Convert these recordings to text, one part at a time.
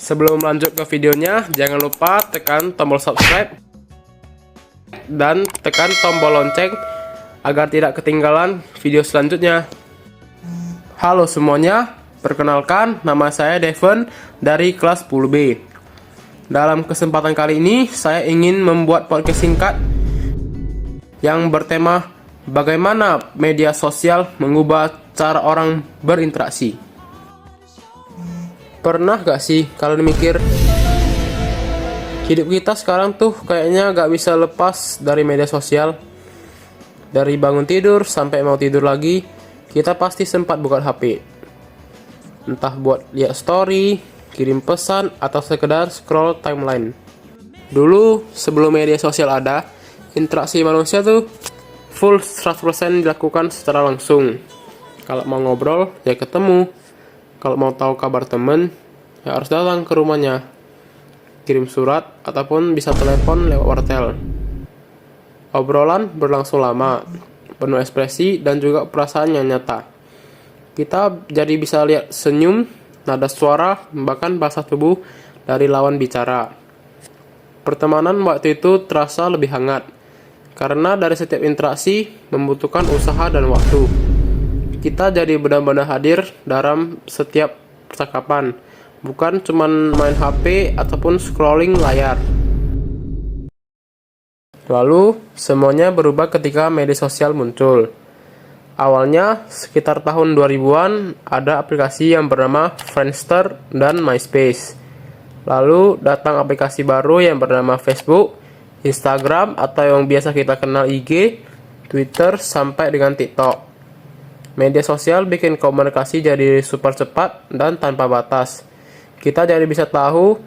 Sebelum lanjut ke videonya, jangan lupa tekan tombol subscribe dan tekan tombol lonceng agar tidak ketinggalan video selanjutnya. Halo semuanya, perkenalkan nama saya Devon dari kelas 10B. Dalam kesempatan kali ini, saya ingin membuat podcast singkat yang bertema bagaimana media sosial mengubah cara orang berinteraksi. Pernah gak sih kalian mikir, hidup kita sekarang tuh kayaknya gak bisa lepas dari media sosial. Dari bangun tidur sampai mau tidur lagi, kita pasti sempat buka HP. Entah buat lihat story, kirim pesan, atau sekedar scroll timeline. Dulu sebelum media sosial ada, interaksi manusia tuh full 100% dilakukan secara langsung. Kalau mau ngobrol, ya ketemu. Kalau mau tahu kabar temen, ya harus datang ke rumahnya, kirim surat, ataupun bisa telepon lewat wartel. Obrolan berlangsung lama, penuh ekspresi dan juga perasaan yang nyata. Kita jadi bisa lihat senyum, nada suara, bahkan bahasa tubuh dari lawan bicara. Pertemanan waktu itu terasa lebih hangat, karena dari setiap interaksi membutuhkan usaha dan waktu. Kita jadi benar-benar hadir dalam setiap percakapan, bukan cuma main HP ataupun scrolling layar. Lalu, semuanya berubah ketika media sosial muncul. Awalnya, sekitar tahun 2000-an, ada aplikasi yang bernama Friendster dan MySpace. Lalu, datang aplikasi baru yang bernama Facebook, Instagram, atau yang biasa kita kenal IG, Twitter, sampai dengan TikTok. Media sosial bikin komunikasi jadi super cepat dan tanpa batas. Kita jadi bisa tahu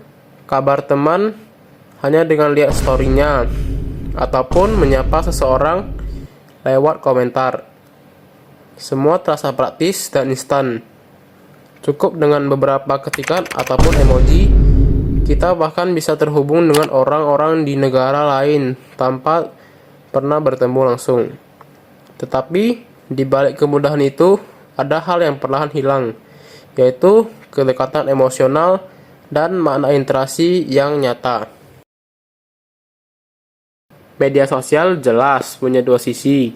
kabar teman hanya dengan lihat story-nya, ataupun menyapa seseorang lewat komentar. Semua terasa praktis dan instan. Cukup dengan beberapa ketikan ataupun emoji, kita bahkan bisa terhubung dengan orang-orang di negara lain tanpa pernah bertemu langsung. Tetapi di balik kemudahan itu, ada hal yang perlahan hilang, yaitu kedekatan emosional dan makna interaksi yang nyata. Media sosial jelas punya dua sisi,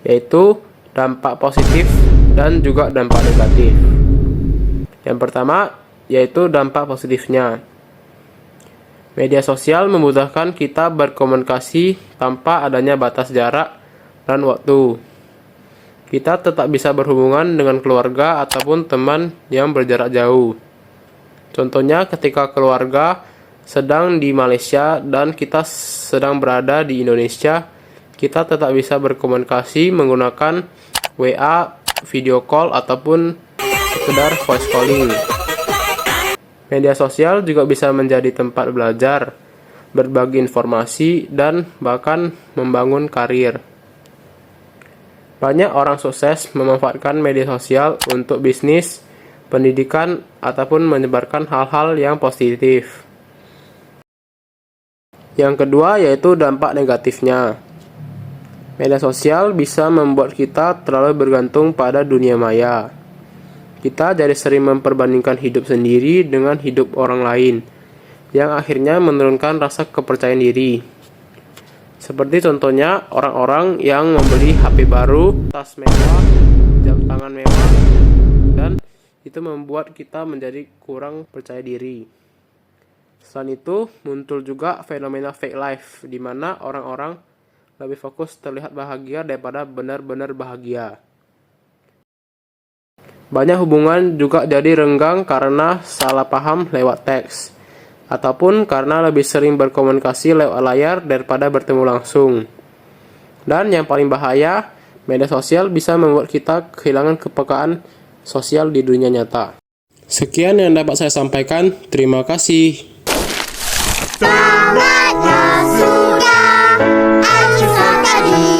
yaitu dampak positif dan juga dampak negatif. Yang pertama, yaitu dampak positifnya. Media sosial memudahkan kita berkomunikasi tanpa adanya batas jarak dan waktu. Kita tetap bisa berhubungan dengan keluarga ataupun teman yang berjarak jauh. Contohnya ketika keluarga sedang di Malaysia dan kita sedang berada di Indonesia, kita tetap bisa berkomunikasi menggunakan WA, video call, ataupun sekedar voice calling. Media sosial juga bisa menjadi tempat belajar, berbagi informasi, dan bahkan membangun karir. Banyak orang sukses memanfaatkan media sosial untuk bisnis, pendidikan, ataupun menyebarkan hal-hal yang positif. Yang kedua yaitu dampak negatifnya. Media sosial bisa membuat kita terlalu bergantung pada dunia maya. Kita jadi sering memperbandingkan hidup sendiri dengan hidup orang lain, yang akhirnya menurunkan rasa kepercayaan diri. Seperti contohnya orang-orang yang membeli HP baru, tas mewah, jam tangan mewah, dan itu membuat kita menjadi kurang percaya diri. Selain itu, muncul juga fenomena fake life, di mana orang-orang lebih fokus terlihat bahagia daripada benar-benar bahagia. Banyak hubungan juga jadi renggang karena salah paham lewat teks, ataupun karena lebih sering berkomunikasi lewat layar daripada bertemu langsung. Dan yang paling bahaya, media sosial bisa membuat kita kehilangan kepekaan sosial di dunia nyata. Sekian yang dapat saya sampaikan, terima kasih. Tamatnya sudah acara tadi.